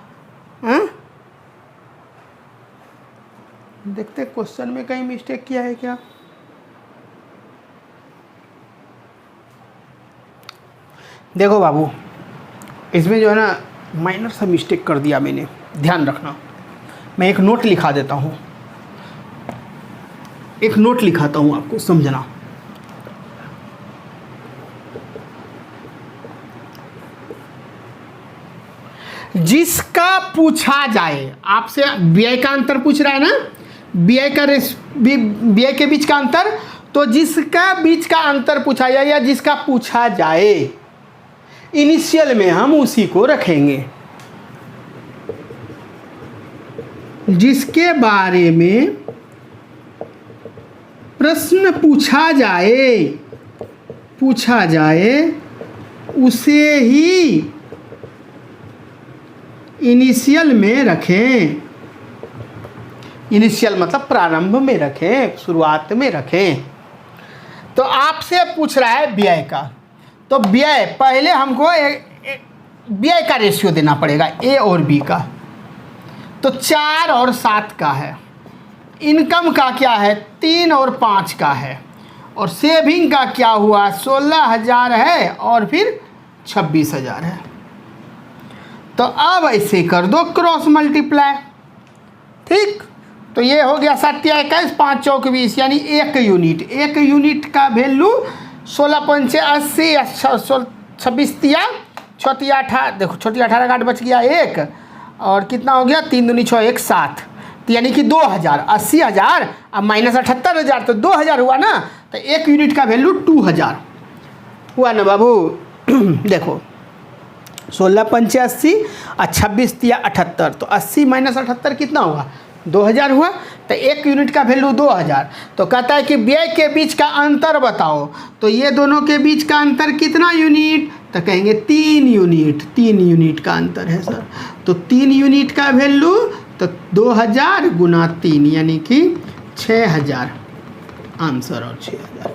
देखते क्वेश्चन में कहीं मिस्टेक किया है क्या? देखो बाबू, इसमें जो है ना माइनर सा मिस्टेक कर दिया मैंने, ध्यान रखना। मैं एक नोट लिखा देता हूँ, एक नोट लिखाता हूँ आपको समझना। जिसका पूछा जाए आपसे, व्यय का अंतर पूछ रहा है ना, व्यय के बीच का अंतर, तो जिसका बीच का अंतर पूछा जाए या जिसका पूछा जाए, इनिशियल में हम उसी को रखेंगे। जिसके बारे में प्रश्न पूछा जाए उसे ही इनिशियल में रखें। इनिशियल मतलब प्रारंभ में रखें, शुरुआत में रखें। तो आपसे पूछ रहा है व्यय का, तो व्यय पहले हमको व्यय का रेशियो देना पड़ेगा ए और बी का। तो 4 और 7 का है। इनकम का क्या है, 3 और 5 का है। और सेविंग का क्या हुआ, 16,000 है और फिर 26,000 है। तो अब ऐसे कर दो क्रॉस मल्टीप्लाई, ठीक। तो ये हो गया 7 या 21, 5 चौक 20, यानी 1 यूनिट। 1 यूनिट का वैल्यू 16 पंचे 80, 26 तिया 6 तिया 18, देखो छोटी 18 का 8 बच गया 1, और कितना हो गया 3 दूनी 6 1 7, तो यानी कि 2000। 80,000 अब माइनस 78,000 तो 2000 हुआ ना। तो 1 यूनिट का वैल्यू 2000 हुआ ना बाबू। देखो 16 पंचे 80 और 26 तिया 78, तो 80 माइनस 78 कितना हुआ, 2000 हुआ। तो 1 यूनिट का वैल्यू 2000। तो कहता है कि व्यय के बीच का अंतर बताओ, तो ये दोनों के बीच का अंतर कितना यूनिट, तो कहेंगे 3 यूनिट। 3 यूनिट का अंतर है सर। तो 3 यूनिट का वैल्यू तो 2000 गुना 3 यानी कि 6000 आंसर। और 6000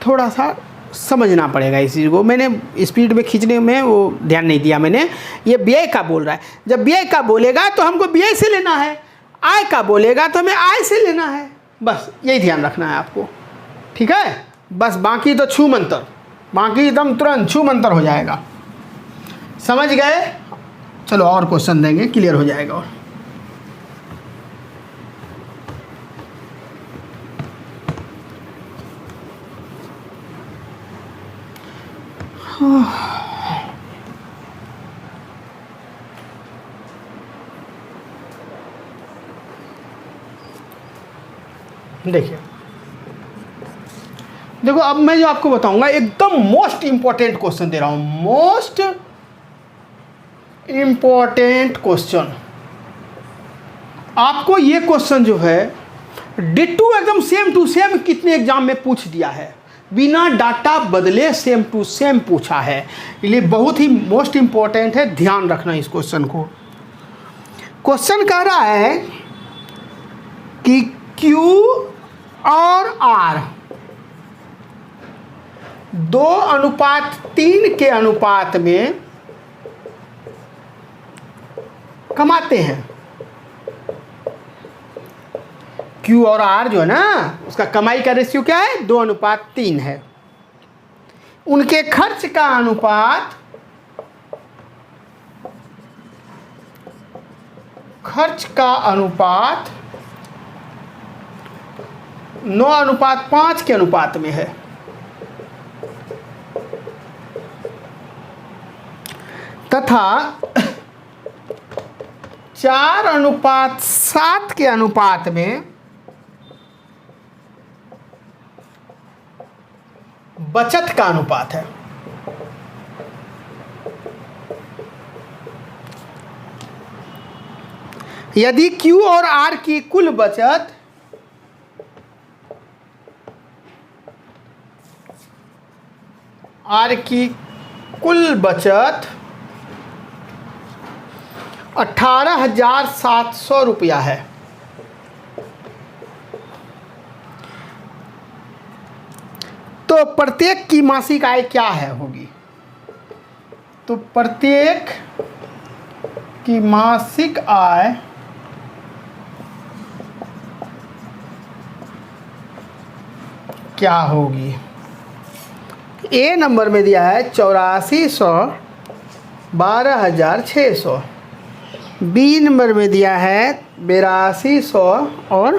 थोड़ा सा समझना पड़ेगा इस चीज़ को, मैंने स्पीड में खींचने में वो ध्यान नहीं दिया मैंने। ये व्यय का बोल रहा है, जब व्यय का बोलेगा तो हमको व्यय से लेना है, आय का बोलेगा तो हमें आय से लेना है, बस यही ध्यान रखना है आपको, ठीक है। बस बाकी तो छू मंतर, बाकी एकदम तुरंत छू मंतर हो जाएगा, समझ गए। चलो और क्वेश्चन देंगे, क्लियर हो जाएगा। और देखिए, देखो अब मैं जो आपको बताऊंगा एकदम मोस्ट इंपॉर्टेंट क्वेश्चन दे रहा हूं, मोस्ट इंपॉर्टेंट क्वेश्चन। आपको ये क्वेश्चन जो है डिट्टू एकदम सेम टू सेम कितने एग्जाम में पूछ दिया है, बिना डाटा बदले सेम टू सेम पूछा है, इसलिए बहुत ही मोस्ट इंपॉर्टेंट है, ध्यान रखना इस क्वेश्चन को। क्वेश्चन कह रहा है कि Q और R 2:3 के अनुपात में कमाते हैं। Q और R जो है ना, उसका कमाई का रेशियो क्या है, 2:3 है। उनके खर्च का अनुपात 9:5 के अनुपात में है। तथा 4:7 के अनुपात में बचत का अनुपात है। यदि Q और R की कुल बचत R की कुल बचत 18,700 रुपया है, तो प्रत्येक की मासिक आय क्या है होगी, तो प्रत्येक की मासिक आय क्या होगी। ए नंबर में दिया है 8400 12,600, बी नंबर में दिया है 8200 और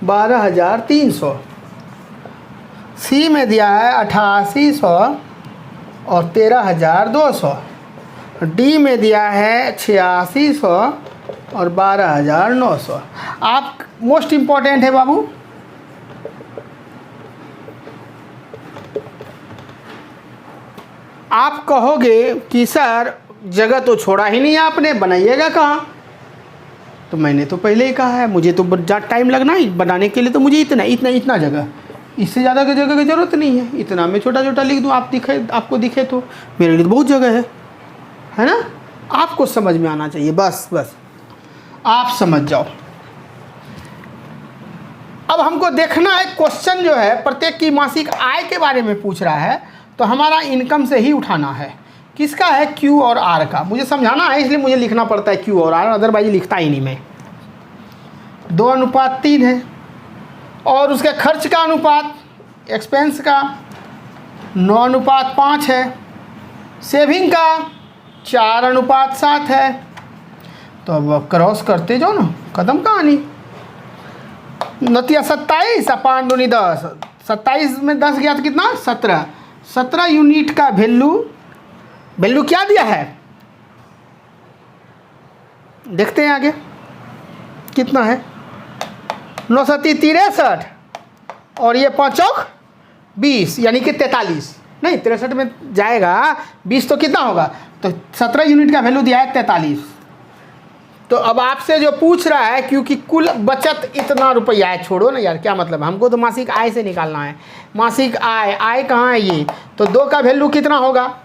12,300, सी में दिया है 8800 और 13,200, डी में दिया है 8600 और 12,900। आप मोस्ट इम्पोर्टेंट है बाबू, आप कहोगे कि सर जगह तो छोड़ा ही नहीं आपने, बनाइएगा कहाँ, तो मैंने तो पहले ही कहा है मुझे तो टाइम लगना ही बनाने के लिए, तो मुझे इतना जगह, इससे ज़्यादा की जगह की ज़रूरत नहीं है, इतना मैं छोटा छोटा लिख दूँ, आपको दिखे तो मेरे लिए तो बहुत जगह है ना। आपको समझ में आना चाहिए, बस आप समझ जाओ। अब हमको देखना है क्वेश्चन जो है प्रत्येक की मासिक आय के बारे में पूछ रहा है, तो हमारा इनकम से ही उठाना है, किसका है? Q और R का। मुझे समझाना है इसलिए मुझे लिखना पड़ता है Q और R, अदरवाइज लिखता ही नहीं मैं। 2:3 है। और उसके खर्च का अनुपात, एक्सपेंस का 9:5 है। सेविंग का 4:7 है। तो अब क्रॉस करते जाओ ना, खत्म कहानी। 27 अपान 2 10, 27 में 10 गया तो कितना? 17। 17 यूनिट का वैल्यू क्या दिया है देखते हैं आगे कितना है। 9 7 63 और ये 5 चौक 20 यानी कि 43, नहीं 63 में जाएगा 20 तो कितना होगा? तो 17 यूनिट का वैल्यू दिया है 43। तो अब आपसे जो पूछ रहा है, क्योंकि कुल बचत इतना रुपया है, छोड़ो ना यार, क्या मतलब, हमको तो मासिक आय से निकालना है। मासिक आय कहाँ है ये? तो 2 का वैल्यू कितना होगा?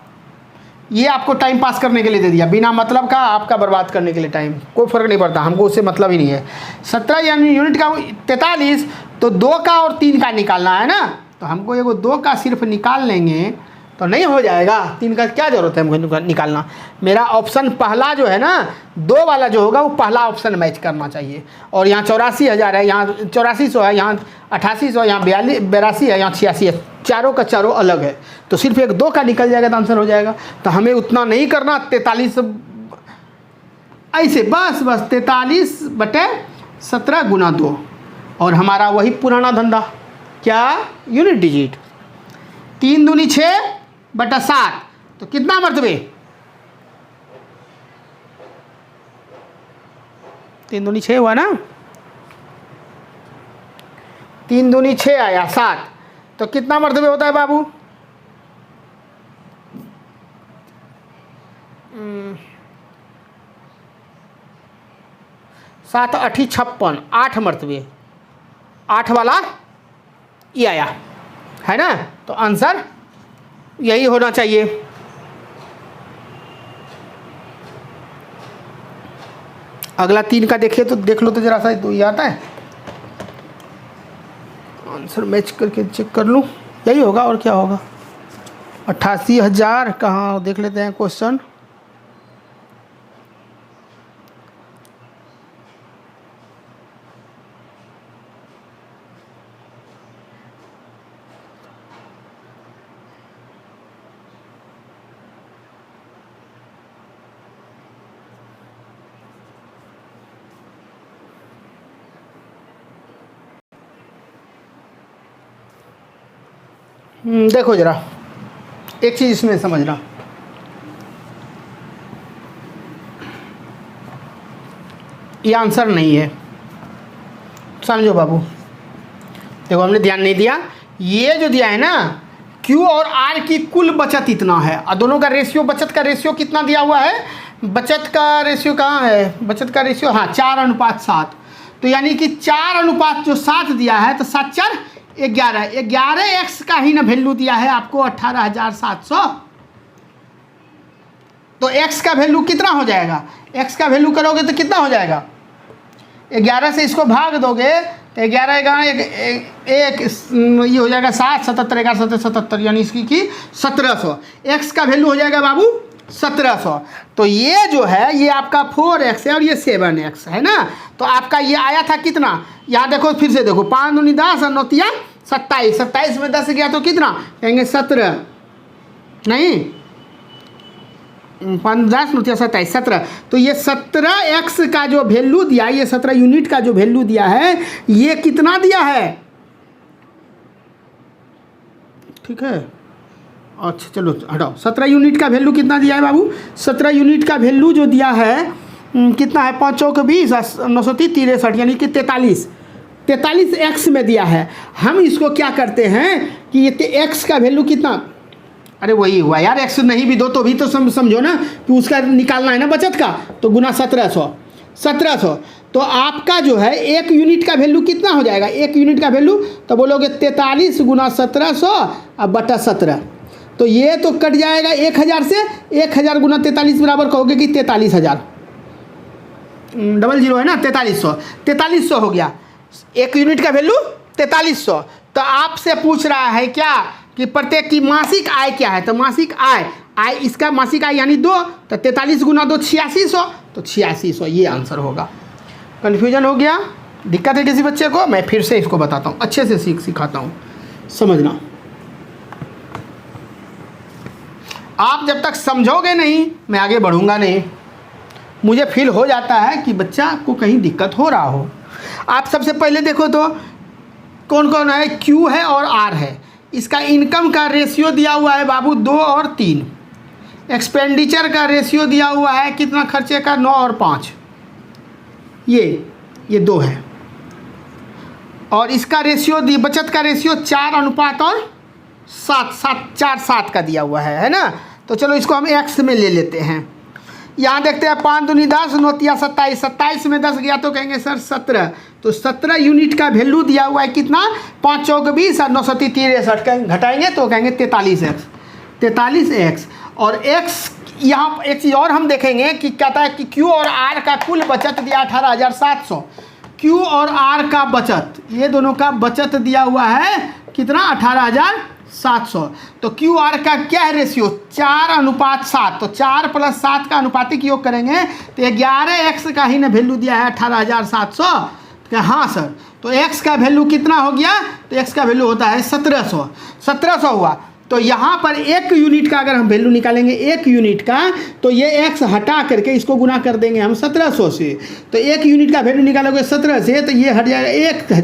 ये आपको टाइम पास करने के लिए दे दिया, बिना मतलब का आपका बर्बाद करने के लिए टाइम, कोई फ़र्क नहीं पड़ता, हमको उससे मतलब ही नहीं है। 17 यानी यूनिट का 43, तो 2 का और 3 का निकालना है ना, तो हमको ये 2 का सिर्फ निकाल लेंगे तो नहीं हो जाएगा। 3 का क्या ज़रूरत है हमको निकालना। मेरा ऑप्शन पहला जो है ना, 2 वाला जो होगा वो पहला ऑप्शन मैच करना चाहिए। और यहाँ 84,000 है, यहाँ 8400 है, यहाँ 8800, यहाँ 82 है, यहाँ 86 है, चारों का चारों अलग है। तो सिर्फ एक 2 का निकल जाएगा तो आंसर हो जाएगा। तो हमें उतना नहीं करना, 43 ऐसे बस 43/17 गुना 2, और हमारा वही पुराना धंधा, क्या? Unit digit. 3 दूनी 6/7, तो कितना मरतबे? 3 दूनी 6 हुआ ना, 3 दूनी 6 आया 7, तो कितना मरतबे होता है बाबू? 7 8 56, 8 मरतबे, 8 वाला ये आया है ना, तो आंसर यही होना चाहिए। अगला 3 का देखिए तो देख लो तो जरा सा, तो ये आता है आंसर मैच करके चेक कर लूँ, यही होगा और क्या होगा। 88,000 कहाँ, देख लेते हैं क्वेश्चन। देखो जरा एक चीज़ इसमें समझना, ये आंसर नहीं है, समझो बाबू। देखो हमने ध्यान नहीं दिया, ये जो दिया है ना Q और R की कुल बचत इतना है, और दोनों का रेशियो, बचत का रेशियो कितना दिया हुआ है? बचत का रेशियो कहाँ है? बचत का रेशियो, हाँ 4:7। तो यानी कि 4:7 दिया है, तो 7 4 11, 11x का ही ना वैल्यू दिया है आपको 18,700। तो x का वैल्यू कितना हो जाएगा? x का वैल्यू करोगे तो कितना हो जाएगा? 11 से इसको भाग दोगे तो 11 एक ये हो जाएगा 7 77 11 77 77, यानी इसकी की 1700। x का वैल्यू हो जाएगा बाबू 1700। तो ये जो है ये आपका 4x है और ये 7x है ना। तो आपका ये आया था कितना? यहाँ देखो फिर से देखो, 5 दूनी 10 और 9 तिया 27, 27 में 10 गया तो कितना कहेंगे? 17, नहीं 5 10 9 27 17। तो ये 17x का जो वैल्यू दिया है, ये 17 यूनिट का जो वैल्यू दिया है, ये कितना दिया है? ठीक है, अच्छा चलो हटाओ। 17 यूनिट का वैल्यू कितना दिया है बाबू? 17 यूनिट का वैल्यू जो दिया है कितना है? 5 चौक 20, 930 63, यानी कि 43x में दिया है। हम इसको क्या करते हैं कि ये x का वैल्यू कितना, अरे वही हुआ यार, x नहीं भी दो तो भी तो समझो ना कि उसका निकालना है ना बचत का, तो गुना 1700। तो आपका जो है 1 यूनिट का वैल्यू कितना हो जाएगा? 1 यूनिट का वैल्यू तो बोलोगे 43 गुना 1700 और बटा 17। तो ये तो कट जाएगा 1000 से, 1000 गुना 43 बराबर कहोगे कि 43,000, 00 है ना, 4300 हो गया। 1 यूनिट का वैल्यू 4300। तो आपसे पूछ रहा है क्या कि प्रत्येक की मासिक आय क्या है? तो मासिक आय आय, इसका मासिक आय यानी 2, तो 43 गुना 2 8600, तो 8600 ये आंसर होगा। कन्फ्यूजन हो गया, दिक्कत है किसी बच्चे को? मैं फिर से इसको बताता हूँ, अच्छे से सिखाता हूँ, समझना। आप जब तक समझोगे नहीं मैं आगे बढ़ूँगा नहीं। मुझे फील हो जाता है कि बच्चा को कहीं दिक्कत हो रहा हो। आप सबसे पहले देखो तो कौन कौन है, क्यू है और आर है। इसका इनकम का रेशियो दिया हुआ है बाबू 2 और 3। एक्सपेंडिचर का रेशियो दिया हुआ है कितना खर्चे का, 9 और 5। ये 2 है। और इसका रेशियो बचत का रेशियो 4 अनुपात और 7 का दिया हुआ है ना। तो चलो इसको हम एक्स में ले लेते हैं। यहाँ देखते हैं 5 दूनी 10, 9 तिया 27, 27 में 10 गया तो कहेंगे सर 17। तो 17 यूनिट का वैल्यू दिया हुआ है कितना, 5 चौक 20 और 9 सती 63 घटाएंगे तो कहेंगे 43x। और x यहाँ एक चीज़ और हम देखेंगे कि कहता है कि क्यू और आर का कुल बचत दिया 18,700। क्यू और आर का बचत, ये दोनों का बचत दिया हुआ है कितना, 18,700। तो क्यू आर का क्या है रेशियो, 4 अनुपात 7। तो 4 + 7 का अनुपातिक योग करेंगे तो 11x का ही ना वैल्यू दिया है 18,700। तो हाँ सर, तो x का वैल्यू कितना हो गया, तो x का वैल्यू होता है 1700 हुआ। तो यहाँ पर 1 यूनिट का अगर हम वैल्यू निकालेंगे 1 यूनिट का, तो ये x हटा करके इसको गुना कर देंगे हम 1700 से। तो 1 यूनिट का वैल्यू निकालोगे 17 से तो ये हट जाएगा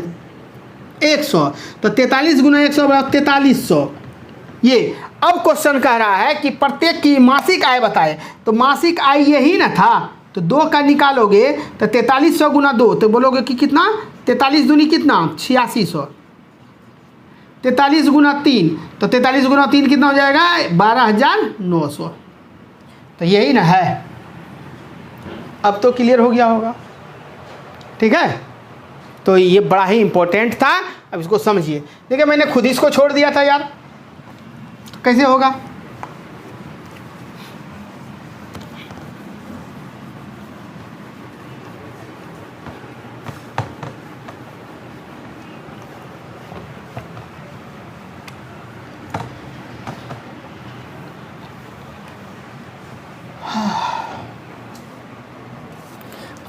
100। तो 43 गुना 100 बराबर 4300। ये अब क्वेश्चन कह रहा है कि प्रत्येक की मासिक आय बताए। तो मासिक आय यही ना था, तो 2 का निकालोगे तो 4300 गुना 2, तो बोलोगे कि कितना, 43 दूनी कितना 8600। 43 गुना 3, तो 43 गुना 3 कितना हो जाएगा, 12,900। तो यही ना है। अब तो क्लियर हो गया होगा, ठीक है। तो ये बड़ा ही इम्पोर्टेंट था, अब इसको समझिए। देखिए मैंने खुद इसको छोड़ दिया था यार, कैसे होगा।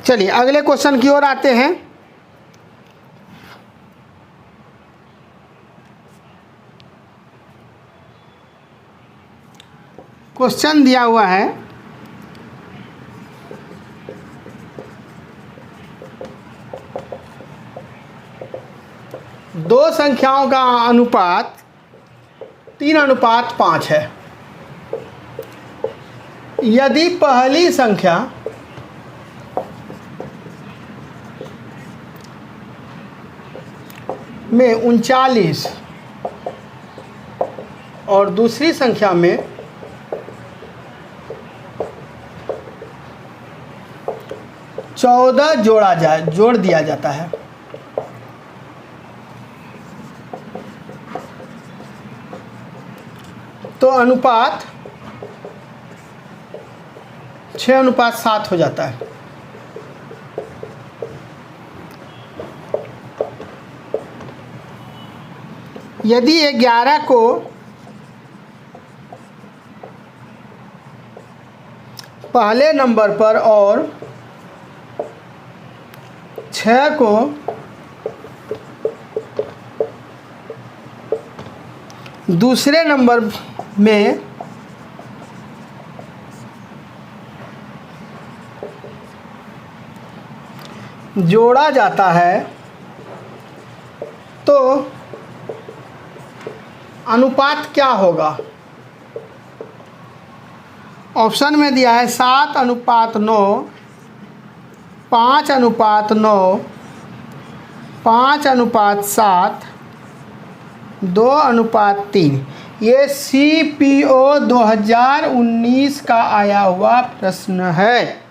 चलिए अगले क्वेश्चन की ओर आते हैं। क्वेश्चन दिया हुआ है दो संख्याओं का अनुपात 3:5 है। यदि पहली संख्या में 39 और दूसरी संख्या में 14 जोड़ दिया जाता है, तो अनुपात 6:7 हो जाता है। यदि 11 को पहले नंबर पर और 6 को दूसरे नंबर में जोड़ा जाता है तो अनुपात क्या होगा। ऑप्शन में दिया है 7:9, 5:9, 5:7, 2:3। ये CPO 2019 का आया हुआ प्रश्न है।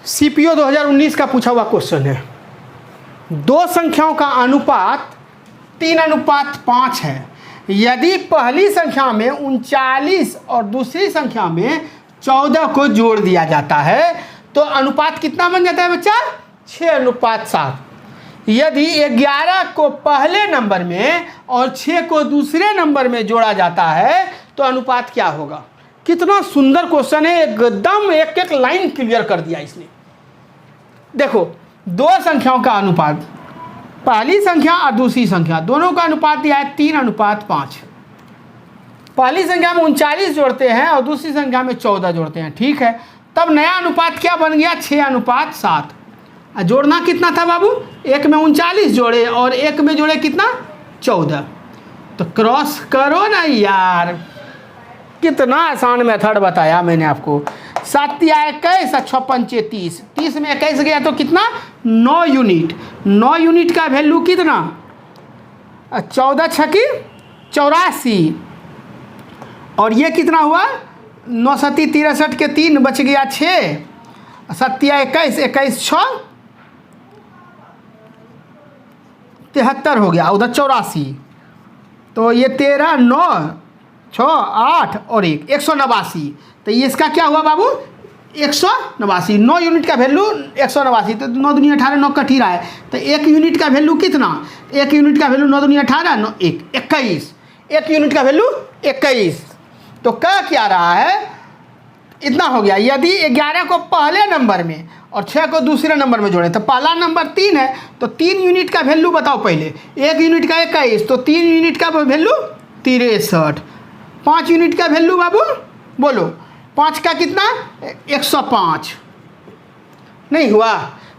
CPO 2019 का पूछा हुआ क्वेश्चन है। दो संख्याओं का अनुपात 3:5 है। यदि पहली संख्या में 39 और दूसरी संख्या में 14 को जोड़ दिया जाता है तो अनुपात कितना बन जाता है बच्चा, 6:7। यदि 11 को पहले नंबर में और 6 को दूसरे नंबर में जोड़ा जाता है तो अनुपात क्या होगा। कितना सुंदर क्वेश्चन है, एकदम एक एक लाइन क्लियर कर दिया इसने। देखो, दो संख्याओं का अनुपात, पहली संख्या और दूसरी संख्या दोनों का अनुपात दिया है 3:5। पहली संख्या में 39 जोड़ते हैं और दूसरी संख्या में 14 जोड़ते हैं, ठीक है। तब नया अनुपात क्या बन गया, 6:7। जोड़ना कितना था बाबू, एक में 39 जोड़े और एक में जोड़े कितना, 14। तो क्रॉस करो ना यार, कितना आसान मेथड बताया मैंने आपको। 7 या 21 और 6 पंचे 30, 30 में 21 गया तो कितना, 9 यूनिट। 9 यूनिट का वैल्यू कितना, 14 छकी 84, और ये कितना हुआ, 9 सती 63 के 3 बच गया 6, 7 या 21, 21 6 73 हो गया, उधर 84, तो ये 13 9 6 8 और 1 189। तो ये इसका क्या हुआ बाबू, 189। 9 यूनिट का वैल्यू 189, तो 9 दूनी 18, 9 कट ही रहा है। तो 1 यूनिट का वैल्यू कितना, 1 यूनिट का वैल्यू 9 दूनी 18, 9 1 21, 1 यूनिट का वैल्यू 21। तो कह क्या रहा है, इतना हो गया। यदि 11 को पहले नंबर में और 6 को दूसरे नंबर में जोड़े तो पहला नंबर 3 है, तो 3 यूनिट का वैल्यू बताओ पहले। 1 यूनिट का 21, तो 3 यूनिट का वैल्यू 63। 5 यूनिट का वैल्यू बाबू बोलो, 5 का कितना, 105। नहीं हुआ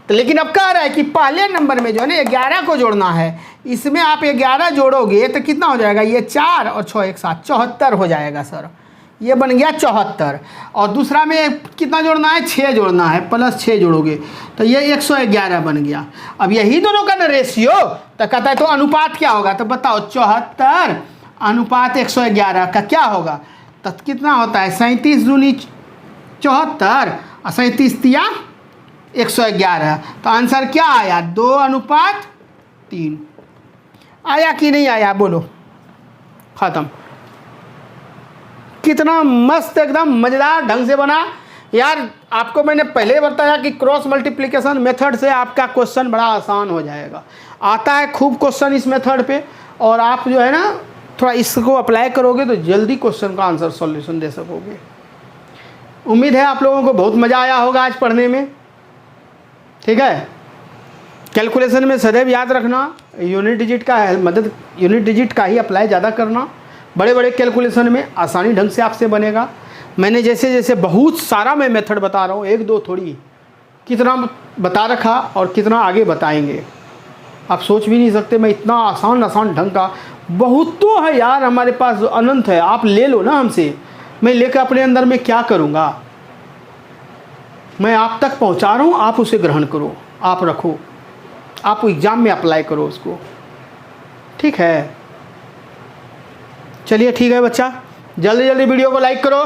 तो, लेकिन अब कह रहा है कि पहले नंबर में जो है ना 11 को जोड़ना है, इसमें आप 11 जोड़ोगे तो कितना हो जाएगा, ये 4 और 6 एक साथ 74 हो जाएगा सर, ये बन गया 74। और दूसरा में कितना जोड़ना है, 6 जोड़ना है, प्लस 6 जोड़ोगे तो ये 111 बन गया। अब यही दोनों का ना रेशियो, तो कहता है तो अनुपात क्या होगा, तो बताओ 74 अनुपात 111 का क्या होगा, तो कितना होता है, 37 दूनी 74 और 37 तिया 111। तो आंसर क्या आया, 2:3 आया कि नहीं आया, बोलो, ख़त्म। कितना मस्त, एकदम मज़ेदार ढंग से बना यार। आपको मैंने पहले बताया कि क्रॉस मल्टीप्लिकेशन मेथड से आपका क्वेश्चन बड़ा आसान हो जाएगा। आता है खूब क्वेश्चन इस मेथड पे, और आप जो है ना थोड़ा इसको अप्लाई करोगे तो जल्दी क्वेश्चन का आंसर सॉल्यूशन दे सकोगे। उम्मीद है आप लोगों को बहुत मज़ा आया होगा आज पढ़ने में, ठीक है। कैलकुलेशन में सदैव याद रखना, यूनिट डिजिट का मदद, यूनिट डिजिट का ही अप्लाई ज़्यादा करना। बड़े बड़े कैलकुलेशन में आसानी ढंग से आपसे बनेगा। मैंने जैसे जैसे बहुत सारा मैं मेथड बता रहा हूँ, 1 2 थोड़ी, कितना बता रखा और कितना आगे बताएंगे, आप सोच भी नहीं सकते। मैं इतना आसान ढंग का, बहुत तो है यार हमारे पास, अनंत है। आप ले लो ना हमसे, मैं लेकर अपने अंदर में क्या करूँगा। मैं आप तक पहुँचा रहा हूँ, आप उसे ग्रहण करो, आप रखो, आप एग्ज़ाम में अप्लाई करो उसको, ठीक है। चलिए ठीक है बच्चा, जल्दी जल्दी वीडियो को लाइक करो,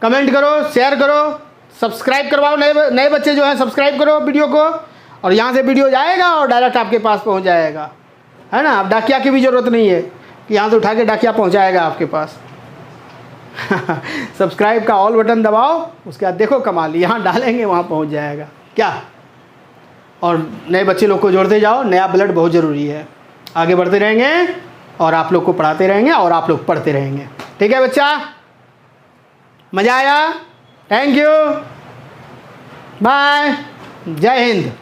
कमेंट करो, शेयर करो, सब्सक्राइब करवाओ। नए बच्चे जो हैं सब्सक्राइब करो वीडियो को, और यहाँ से वीडियो जाएगा और डायरेक्ट आपके पास पहुँच जाएगा, है ना। अब डाकिया की भी ज़रूरत नहीं है कि यहाँ से उठा के डाकिया पहुँचाएगा आपके पास। सब्सक्राइब का ऑल बटन दबाओ, उसके बाद देखो कमाल, यहाँ डालेंगे वहाँ पहुँच जाएगा क्या। और नए बच्चे लोग को जोड़ते जाओ, नया ब्लड बहुत ज़रूरी है। आगे बढ़ते रहेंगे और आप लोग को पढ़ाते रहेंगे और आप लोग पढ़ते रहेंगे, ठीक है बच्चा। मज़ा आया, थैंक यू, बाय, जय हिंद।